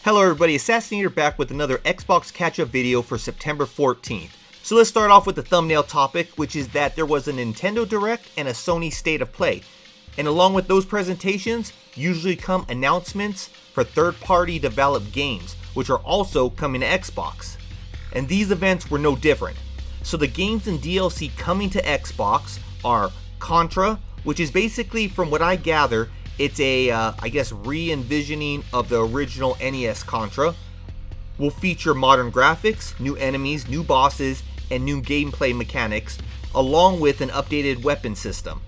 Hello everybody, Assassionator back with another Xbox catch-up video for September 14th. So let's start off with the thumbnail topic, which is that there was a Nintendo Direct and a Sony State of Play. And along with those presentations, usually come announcements for third-party developed games, which are also coming to Xbox. And these events were no different. So the games and DLC coming to Xbox are Contra, which is basically, from what I gather, it's a, re-envisioning of the original NES Contra. Will feature modern graphics, new enemies, new bosses, and new gameplay mechanics, along with an updated weapon system.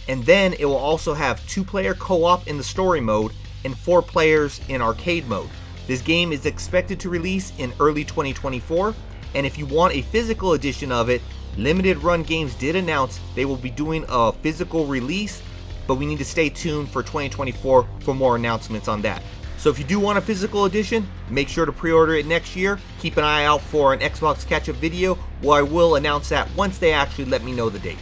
And then it will also have 2-player co-op in the story mode and 4 players in arcade mode. This game is expected to release in early 2024, and if you want a physical edition of it, Limited Run Games did announce they will be doing a physical release, but we need to stay tuned for 2024 for more announcements on that. So if you do want a physical edition, make sure to pre-order it next year. Keep an eye out for an Xbox catch-up video where I will announce that once they actually let me know the date.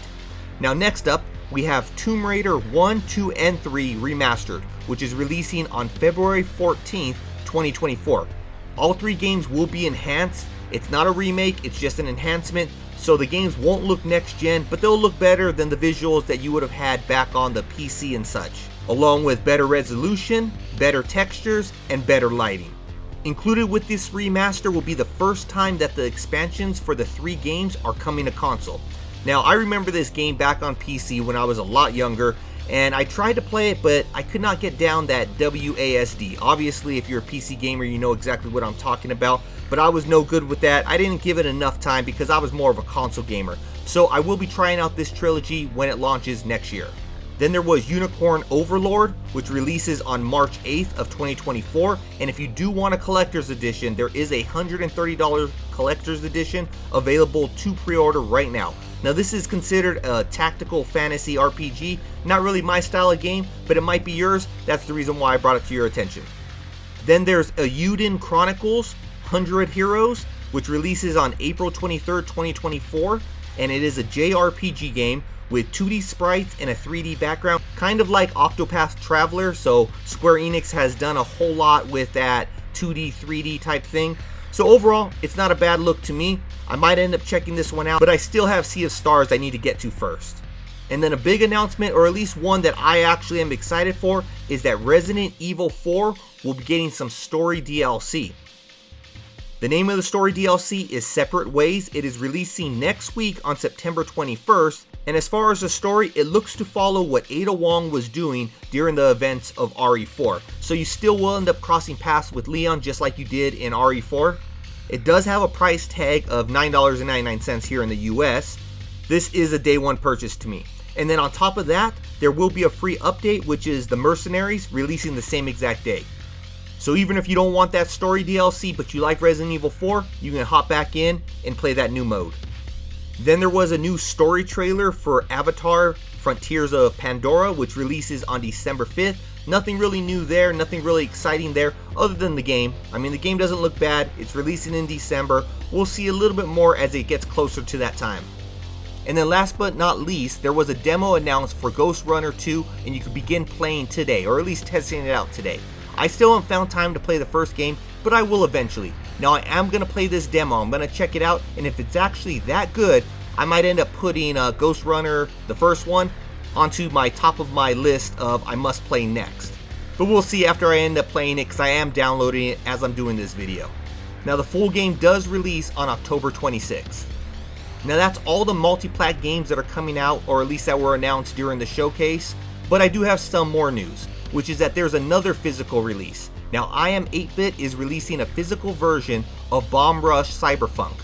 Now next up, we have Tomb Raider 1, 2, and 3 Remastered, which is releasing on February 14th, 2024. All 3 games will be enhanced. It's not a remake, it's just an enhancement. So the games won't look next gen, but they'll look better than the visuals that you would have had back on the PC and such, along with better resolution, better textures, and better lighting. Included with this remaster will be the first time that the expansions for the 3 games are coming to console. Now, I remember this game back on PC when I was a lot younger, and I tried to play it, but I could not get down that WASD. Obviously, if you're a PC gamer, you know exactly what I'm talking about, but I was no good with that. I didn't give it enough time because I was more of a console gamer. So I will be trying out this trilogy when it launches next year. Then there was Unicorn Overlord, which releases on March 8th of 2024, and if you do want a collector's edition, there is a $130 collector's edition available to pre-order right now. Now this is considered a tactical fantasy RPG, not really my style of game, but it might be yours. That's the reason why I brought it to your attention. Then there's Eiyuden Chronicles 100 Heroes, which releases on April 23rd, 2024, and it is a JRPG game with 2D sprites and a 3D background, kind of like Octopath Traveler. So Square Enix has done a whole lot with that 2D, 3D type thing. So overall, it's not a bad look to me. I might end up checking this one out, but I still have Sea of Stars I need to get to first. And then a big announcement, or at least one that I actually am excited for, is that Resident Evil 4 will be getting some story DLC. The name of the story DLC is Separate Ways. It is releasing next week on September 21st, and as far as the story, it looks to follow what Ada Wong was doing during the events of RE4. So you still will end up crossing paths with Leon just like you did in RE4. It does have a price tag of $9.99 here in the US. This is a day one purchase to me. And then on top of that, there will be a free update, which is the Mercenaries, releasing the same exact day. So even if you don't want that story DLC, but you like Resident Evil 4, you can hop back in and play that new mode. Then there was a new story trailer for Avatar Frontiers of Pandora, which releases on December 5th. Nothing really new there, nothing really exciting there other than the game. I mean, the game doesn't look bad. It's releasing in December. We'll see a little bit more as it gets closer to that time. And then last but not least, there was a demo announced for Ghost Runner 2, and you can begin playing today, or at least testing it out today. I still haven't found time to play the first game, but I will eventually. Now I am going to play this demo, I'm going to check it out, and if it's actually that good, I might end up putting Ghost Runner, the first one, onto my top of my list of I must play next. But we'll see after I end up playing it, because I am downloading it as I'm doing this video. Now the full game does release on October 26th. Now that's all the multi-plat games that are coming out, or at least that were announced during the showcase, but I do have some more news, which is that there's another physical release. Now I Am 8-Bit is releasing a physical version of Bomb Rush Cyberpunk.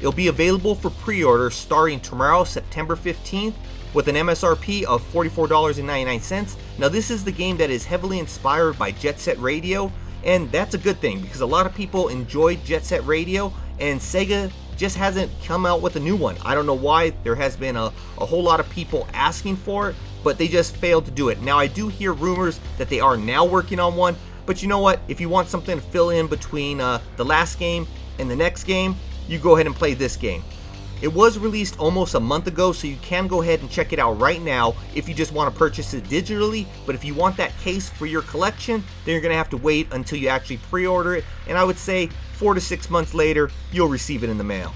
It'll be available for pre-order starting tomorrow, September 15th, with an MSRP of $44.99. Now this is the game that is heavily inspired by Jet Set Radio, and that's a good thing because a lot of people enjoyed Jet Set Radio, and Sega just hasn't come out with a new one. I don't know why. There has been a whole lot of people asking for it, but they just failed to do it. Now I do hear rumors that they are now working on one, but you know what? If you want something to fill in between the last game and the next game, you go ahead and play this game. It was released almost a month ago, so you can go ahead and check it out right now if you just want to purchase it digitally, but if you want that case for your collection, then you're going to have to wait until you actually pre-order it, and I would say 4 to 6 months later, you'll receive it in the mail.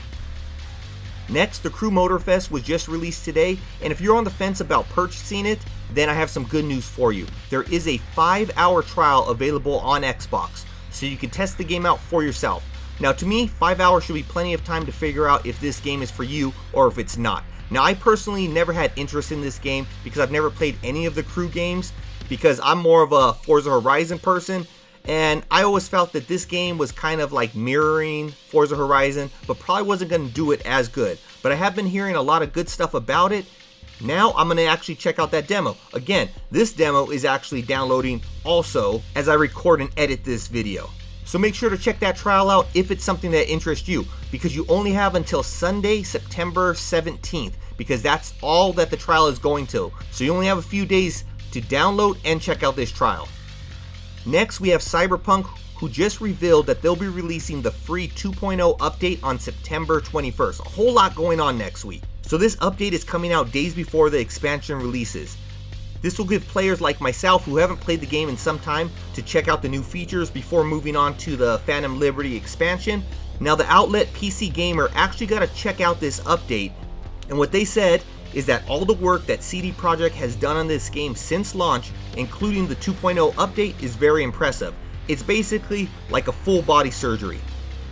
Next, the Crew Motorfest was just released today, and if you're on the fence about purchasing it, then I have some good news for you. There is a 5-hour trial available on Xbox, so you can test the game out for yourself. Now to me, 5 hours should be plenty of time to figure out if this game is for you or if it's not. Now I personally never had interest in this game because I've never played any of the Crew games because I'm more of a Forza Horizon person, and I always felt that this game was kind of like mirroring Forza Horizon but probably wasn't going to do it as good. But I have been hearing a lot of good stuff about it. Now I'm going to actually check out that demo. Again, this demo is actually downloading also as I record and edit this video. So make sure to check that trial out if it's something that interests you, because you only have until Sunday, September 17th, because that's all that the trial is going to. So you only have a few days to download and check out this trial. Next, we have Cyberpunk, who just revealed that they'll be releasing the free 2.0 update on September 21st. A whole lot going on next week. So this update is coming out days before the expansion releases. This will give players like myself who haven't played the game in some time to check out the new features before moving on to the Phantom Liberty expansion. Now the outlet PC Gamer actually got to check out this update, and what they said is that all the work that CD Projekt has done on this game since launch, including the 2.0 update, is very impressive. It's basically like a full body surgery.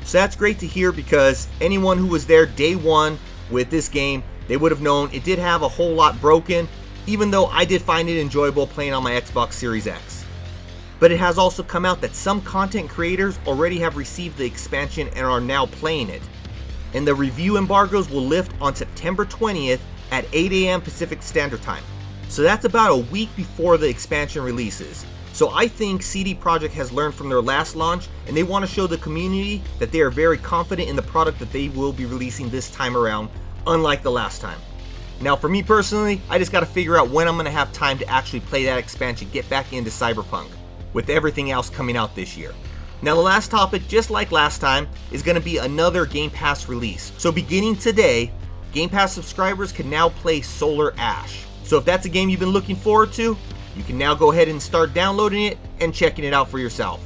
So that's great to hear, because anyone who was there day one with this game, they would have known it did have a whole lot broken, even though I did find it enjoyable playing on my Xbox Series X. But it has also come out that some content creators already have received the expansion and are now playing it. And the review embargoes will lift on September 20th at 8 AM Pacific Standard Time. So that's about a week before the expansion releases. So I think CD Projekt has learned from their last launch, and they want to show the community that they are very confident in the product that they will be releasing this time around, unlike the last time. Now for me personally, I just got to figure out when I'm going to have time to actually play that expansion, get back into Cyberpunk, with everything else coming out this year. Now the last topic, just like last time, is going to be another Game Pass release. So beginning today, Game Pass subscribers can now play Solar Ash. So if that's a game you've been looking forward to, you can now go ahead and start downloading it and checking it out for yourself.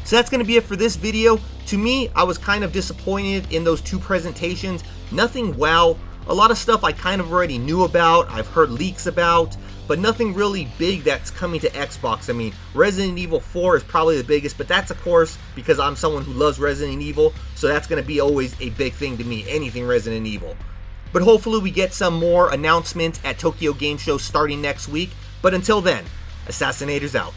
So that's going to be it for this video. To me, I was kind of disappointed in those two presentations. Nothing wow. A lot of stuff I kind of already knew about, I've heard leaks about, but nothing really big that's coming to Xbox. I mean, Resident Evil 4 is probably the biggest, but that's of course because I'm someone who loves Resident Evil, so that's going to be always a big thing to me, anything Resident Evil. But hopefully we get some more announcements at Tokyo Game Show starting next week, but until then, Assassinator's out.